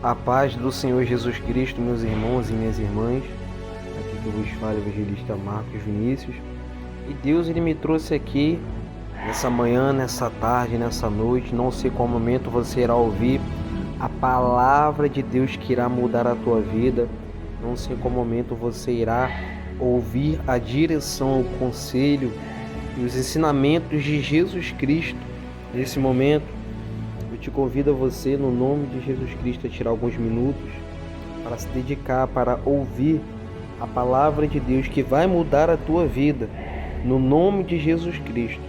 A paz do Senhor Jesus Cristo, meus irmãos e minhas irmãs. Aqui que vos fala o evangelista Marcos Vinícius. E Deus, Ele me trouxe aqui nessa manhã, nessa tarde, nessa noite. Não sei qual momento você irá ouvir a palavra de Deus que irá mudar a tua vida. Não sei qual momento você irá ouvir a direção, o conselho e os ensinamentos de Jesus Cristo. Nesse momento, eu te convido a você, no nome de Jesus Cristo, a tirar alguns minutos para se dedicar, para ouvir a palavra de Deus que vai mudar a tua vida, no nome de Jesus Cristo.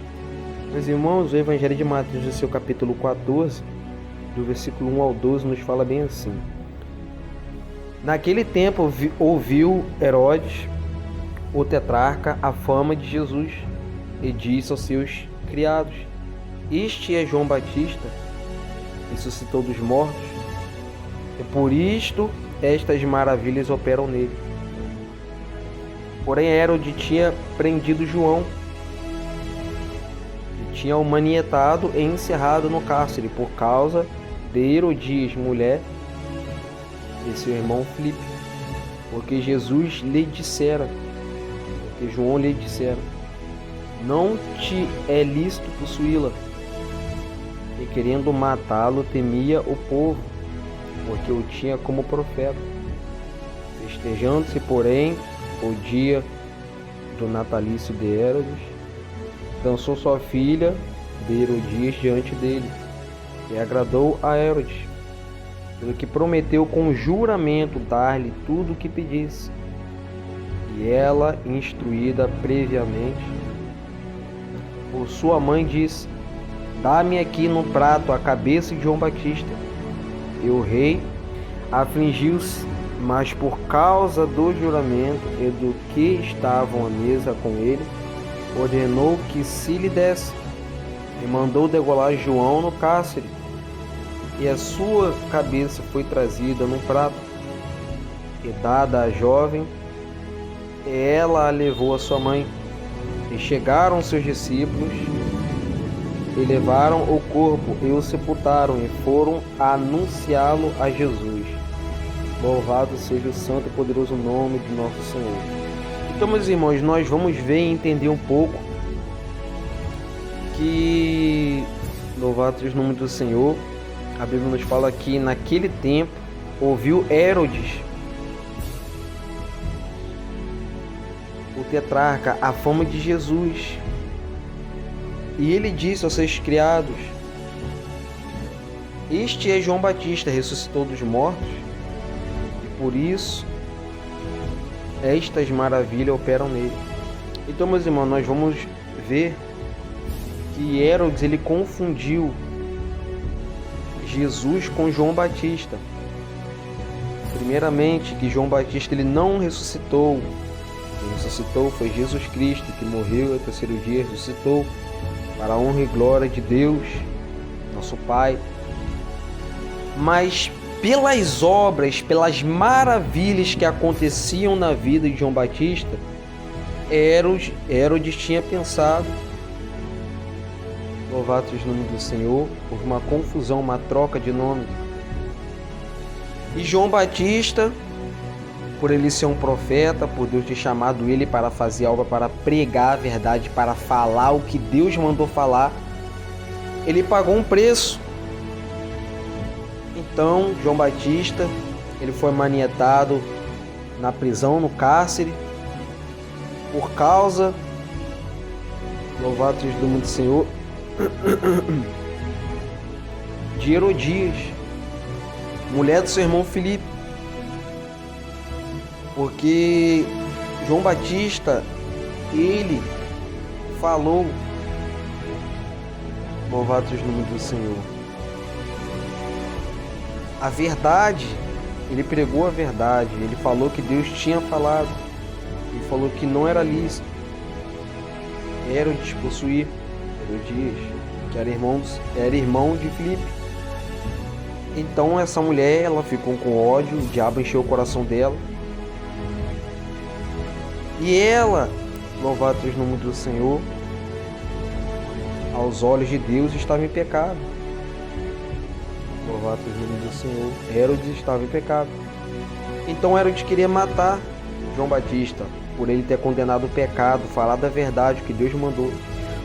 Meus irmãos, o Evangelho de Mateus, no seu capítulo 14, do versículo 1 ao 12, nos fala bem assim. Naquele tempo ouviu Herodes, o tetrarca, a fama de Jesus e disse aos seus criados: Este é João Batista, ressuscitou dos mortos, e por isto estas maravilhas operam nele. Porém Herodes tinha prendido João e tinha o manietado e encerrado no cárcere por causa de Herodias, mulher de seu irmão Filipe, porque João lhe dissera: não te é lícito possuí-la. E querendo matá-lo, temia o povo, porque o tinha como profeta. Festejando-se, porém, o dia do natalício de Herodes, dançou sua filha de Herodias diante dele, e agradou a Herodes, pelo que prometeu com juramento dar-lhe tudo o que pedisse. E ela, instruída previamente por sua mãe, disse: Dá-me aqui no prato a cabeça de João Batista. E o rei afligiu-se, mas por causa do juramento e do que estavam à mesa com ele, ordenou que se lhe desse, e mandou degolar João no cárcere. E a sua cabeça foi trazida num prato e dada à jovem, e ela a levou à sua mãe. E chegaram seus discípulos e levaram o corpo e o sepultaram e foram anunciá-lo a Jesus. Louvado seja o santo e poderoso nome de nosso Senhor. Então, meus irmãos, nós vamos ver e entender um pouco que, louvado seja o nome do Senhor, a Bíblia nos fala que naquele tempo ouviu Herodes, o tetrarca, a fama de Jesus. E ele disse aos seus criados: Este é João Batista, ressuscitou dos mortos, e por isso estas maravilhas operam nele. Então, meus irmãos, nós vamos ver que Herodes, ele confundiu Jesus com João Batista. Primeiramente, que João Batista ele não ressuscitou. Quem ressuscitou foi Jesus Cristo, que morreu e ao terceiro dia ressuscitou, para a honra e glória de Deus, nosso Pai. Mas pelas obras, pelas maravilhas que aconteciam na vida de João Batista, Herodes tinha pensado, louvado seja o nome do Senhor, houve uma confusão, uma troca de nome. E João Batista, por ele ser um profeta, por Deus ter chamado ele para fazer algo, para pregar a verdade, para falar o que Deus mandou falar, ele pagou um preço. Então, João Batista, ele foi manietado na prisão, no cárcere, por causa, louvado seja o nome do Senhor, de Herodias, mulher do seu irmão Filipe. Porque João Batista, ele falou, louvado seja o nome do Senhor, a verdade. Ele pregou a verdade, ele falou que Deus tinha falado, ele falou que não era lícito Herodes possuir Herodias, que era irmão de Filipe. Então essa mulher, ela ficou com ódio, o diabo encheu o coração dela. E ela, louvado seja o nome do Senhor, aos olhos de Deus estava em pecado. Louvado seja o nome do Senhor. Herodes estava em pecado. Então Herodes queria matar João Batista, por ele ter condenado o pecado, falado a verdade, o que Deus mandou.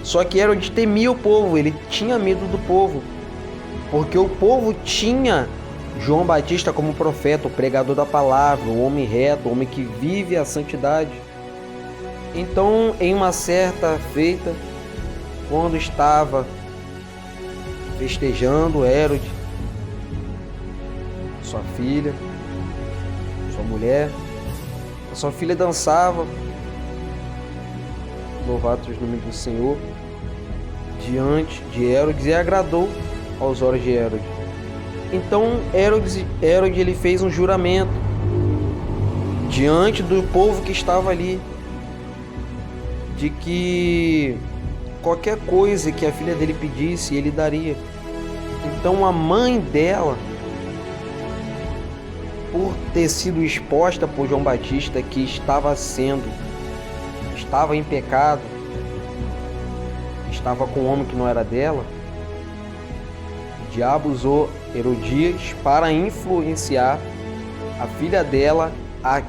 Só que Herodes temia o povo, ele tinha medo do povo, porque o povo tinha João Batista como profeta, o pregador da palavra, o homem reto, o homem que vive a santidade. Então, em uma certa feita, quando estava festejando Herodes, sua filha, sua mulher, a sua filha dançava, louvado seja o nome do Senhor, diante de Herodes, e agradou aos olhos de Herodes. Então Herodes ele fez um juramento diante do povo que estava ali, de que qualquer coisa que a filha dele pedisse, ele daria. Então a mãe dela, por ter sido exposta por João Batista, que estava em pecado, estava com um homem que não era dela, o diabo usou Herodias para influenciar a filha dela a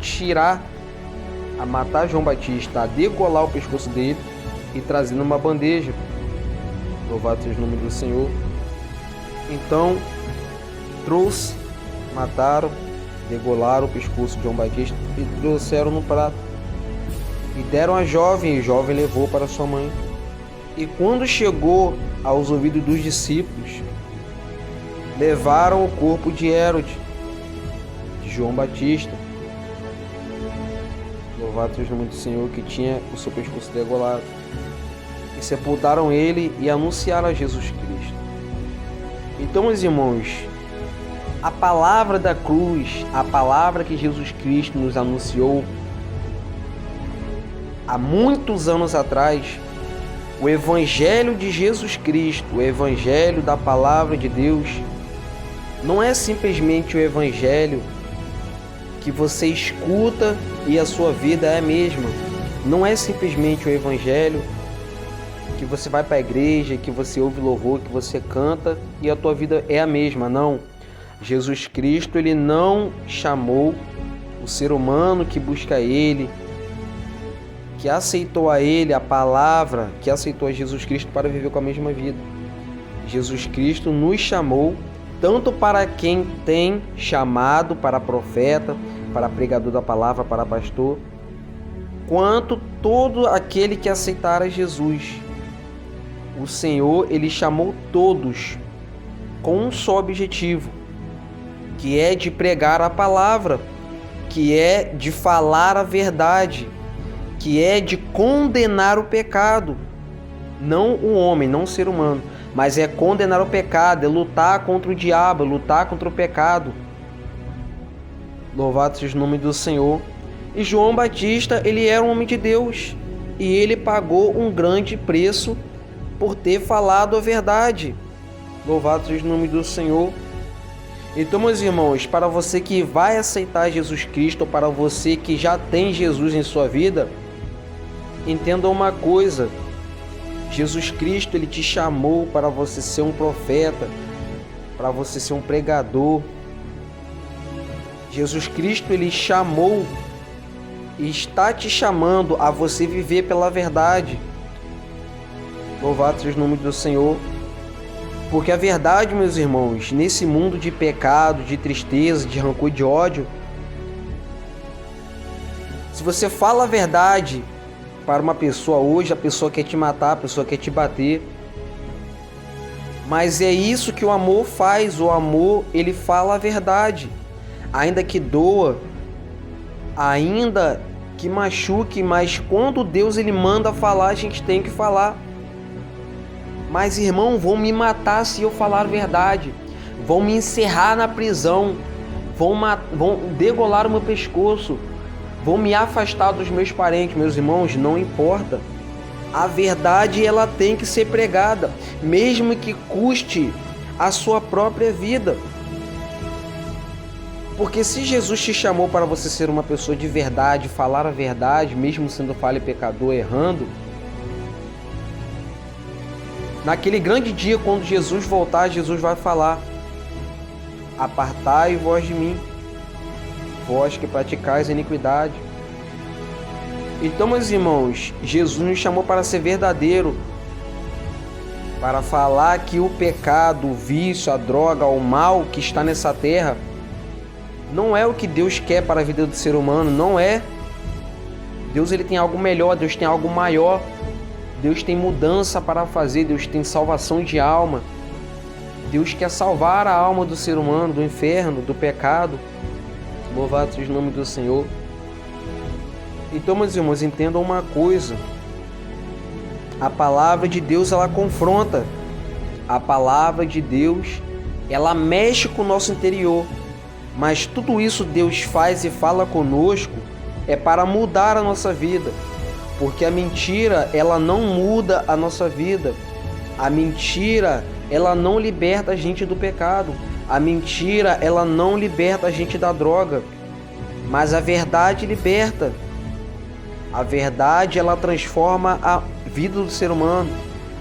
matar João Batista, a degolar o pescoço dele e trazer numa bandeja. Louvado seja o nome do Senhor. Então mataram, degolaram o pescoço de João Batista e trouxeram no prato e deram a jovem, e a jovem levou para sua mãe. E quando chegou aos ouvidos dos discípulos, levaram o corpo de Herodes, de João Batista, louvado seja o nome do Senhor, que tinha o seu pescoço degolado, e sepultaram ele e anunciaram a Jesus Cristo. Então, meus irmãos, a palavra da cruz, a palavra que Jesus Cristo nos anunciou há muitos anos atrás, o Evangelho de Jesus Cristo, o Evangelho da palavra de Deus, não é simplesmente o Evangelho que você escuta e a sua vida é a mesma. Não é simplesmente o Evangelho que você vai para a igreja, que você ouve louvor, que você canta e a tua vida é a mesma. Não. Jesus Cristo, ele não chamou o ser humano que busca ele, que aceitou a ele a palavra, que aceitou a Jesus Cristo para viver com a mesma vida. Jesus Cristo nos chamou tanto para quem tem chamado, para profeta, para pregador da palavra, para pastor, quanto todo aquele que aceitar a Jesus. O Senhor, ele chamou todos com um só objetivo, que é de pregar a palavra, que é de falar a verdade, que é de condenar o pecado. Não o homem, não o ser humano, mas é condenar o pecado, é lutar contra o diabo, é lutar contra o pecado. Louvado seja o nome do Senhor. E João Batista, ele era um homem de Deus, e ele pagou um grande preço por ter falado a verdade. Louvado seja o nome do Senhor. Então, meus irmãos, para você que vai aceitar Jesus Cristo, ou para você que já tem Jesus em sua vida, entenda uma coisa: Jesus Cristo, ele te chamou para você ser um profeta, para você ser um pregador. Jesus Cristo, ele chamou e está te chamando a você viver pela verdade. Louvado seja o nome do Senhor. Porque a verdade, meus irmãos, nesse mundo de pecado, de tristeza, de rancor, de ódio, se você fala a verdade para uma pessoa hoje, a pessoa quer te matar, a pessoa quer te bater. Mas é isso que o amor faz. O amor, ele fala a verdade. Ainda que doa, ainda que machuque, mas quando Deus, ele manda falar, a gente tem que falar. Mas, irmão, vão me matar se eu falar a verdade. Vão me encerrar na prisão. Vão degolar o meu pescoço. Vão me afastar dos meus parentes. Meus irmãos, não importa. A verdade, ela tem que ser pregada, mesmo que custe a sua própria vida. Porque se Jesus te chamou para você ser uma pessoa de verdade, falar a verdade, mesmo sendo falho e pecador, errando, naquele grande dia, quando Jesus voltar, Jesus vai falar: Apartai-vos de mim, vós que praticais a iniquidade. Então, meus irmãos, Jesus nos chamou para ser verdadeiro, para falar que o pecado, o vício, a droga, o mal que está nessa terra não é o que Deus quer para a vida do ser humano, não é. Deus ele tem algo melhor, Deus tem algo maior, Deus tem mudança para fazer, Deus tem salvação de alma. Deus quer salvar a alma do ser humano, do inferno, do pecado. Louvado seja o nome do Senhor. Então, meus irmãos, entendam uma coisa. A palavra de Deus, ela confronta. A palavra de Deus, ela mexe com o nosso interior. Mas tudo isso Deus faz e fala conosco é para mudar a nossa vida. Porque a mentira, ela não muda a nossa vida. A mentira, ela não liberta a gente do pecado. A mentira, ela não liberta a gente da droga. Mas a verdade liberta. A verdade, ela transforma a vida do ser humano.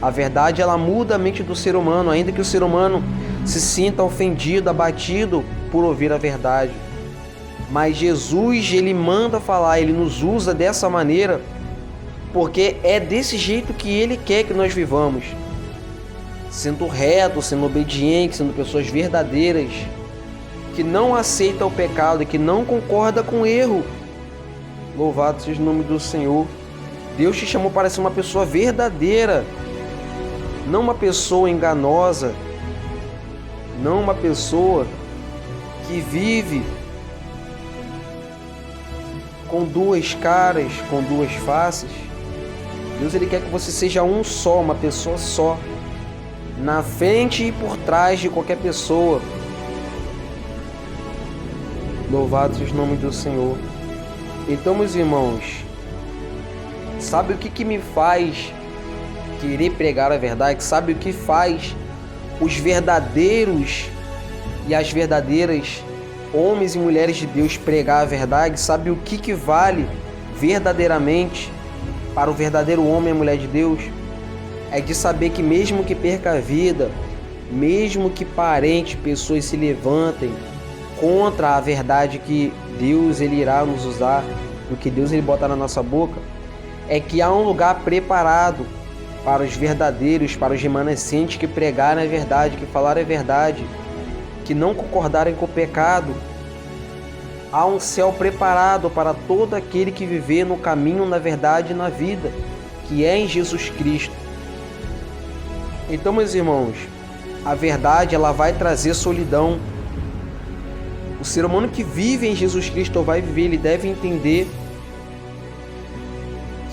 A verdade, ela muda a mente do ser humano, ainda que o ser humano se sinta ofendido, abatido por ouvir a verdade. Mas Jesus, ele manda falar, ele nos usa dessa maneira, porque é desse jeito que ele quer que nós vivamos. Sendo reto, sendo obediente, sendo pessoas verdadeiras, que não aceitam o pecado e que não concordam com o erro. Louvado seja o nome do Senhor. Deus te chamou para ser uma pessoa verdadeira, não uma pessoa enganosa, não uma pessoa que vive com duas caras, com duas faces. Deus ele quer que você seja um só, uma pessoa só, na frente e por trás de qualquer pessoa. Louvado seja o nome do Senhor. Então, meus irmãos, sabe o que me faz querer pregar a verdade? Sabe o que faz os verdadeiros e as verdadeiras homens e mulheres de Deus pregar a verdade? Sabe o que vale verdadeiramente para o verdadeiro homem e a mulher de Deus? É de saber que mesmo que perca a vida, mesmo que parentes, pessoas se levantem contra a verdade que Deus ele irá nos usar, do que Deus ele botar na nossa boca, é que há um lugar preparado para os verdadeiros, para os remanescentes que pregarem a verdade, que falarem a verdade, que não concordarem com o pecado. Há um céu preparado para todo aquele que viver no caminho, na verdade e na vida, que é em Jesus Cristo. Então, meus irmãos, a verdade ela vai trazer solidão. O ser humano que vive em Jesus Cristo ou vai viver, ele deve entender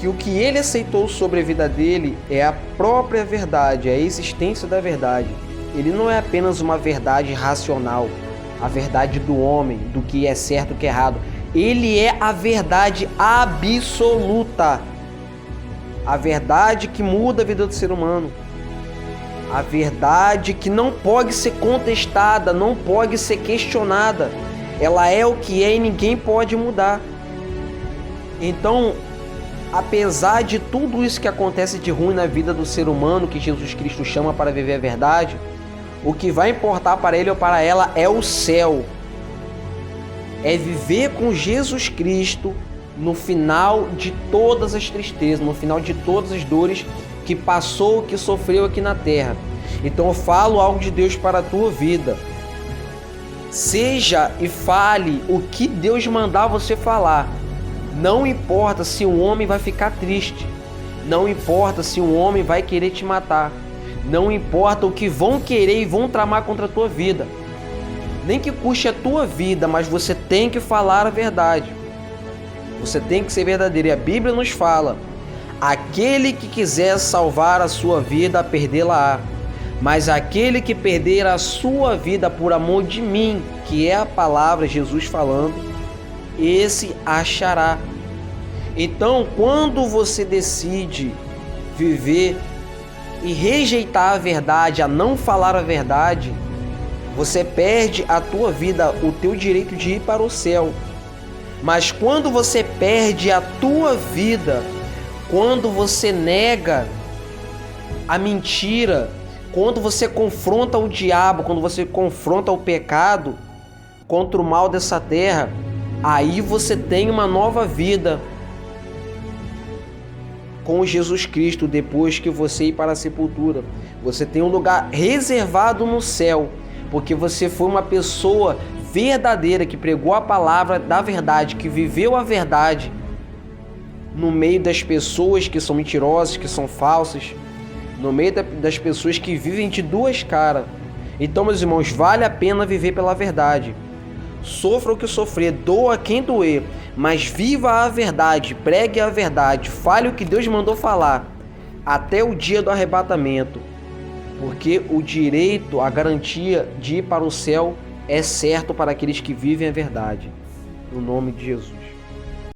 que o que ele aceitou sobre a vida dele é a própria verdade, a existência da verdade. Ele não é apenas uma verdade racional, a verdade do homem, do que é certo e o que é errado. Ele é a verdade absoluta, a verdade que muda a vida do ser humano, a verdade que não pode ser contestada, não pode ser questionada. Ela é o que é e ninguém pode mudar. Então, apesar de tudo isso que acontece de ruim na vida do ser humano, que Jesus Cristo chama para viver a verdade, o que vai importar para ele ou para ela é o céu. É viver com Jesus Cristo no final de todas as tristezas, no final de todas as dores que passou, que sofreu aqui na terra. Então eu falo algo de Deus para a tua vida. Seja e fale o que Deus mandar você falar. Não importa se um homem vai ficar triste. Não importa se um homem vai querer te matar. Não importa o que vão querer e vão tramar contra a tua vida. Nem que custe a tua vida, mas você tem que falar a verdade. Você tem que ser verdadeiro. E a Bíblia nos fala: aquele que quiser salvar a sua vida, perdê-la-á. Mas aquele que perder a sua vida por amor de mim, que é a palavra, Jesus falando, esse achará. Então, quando você decide viver e rejeitar a verdade, a não falar a verdade, você perde a tua vida, o teu direito de ir para o céu. Mas quando você perde a tua vida, quando você nega a mentira, Quando você confronta o diabo, quando você confronta o pecado contra o mal dessa terra, aí você tem uma nova vida com Jesus Cristo depois que você ir para a sepultura. Você tem um lugar reservado no céu, porque você foi uma pessoa verdadeira que pregou a palavra da verdade, que viveu a verdade no meio das pessoas que são mentirosas, que são falsas, no meio das pessoas que vivem de duas caras. Então, meus irmãos, vale a pena viver pela verdade. Sofra o que sofrer, doa quem doer, mas viva a verdade, pregue a verdade, fale o que Deus mandou falar, até o dia do arrebatamento, porque o direito, a garantia de ir para o céu é certo para aqueles que vivem a verdade. No nome de Jesus.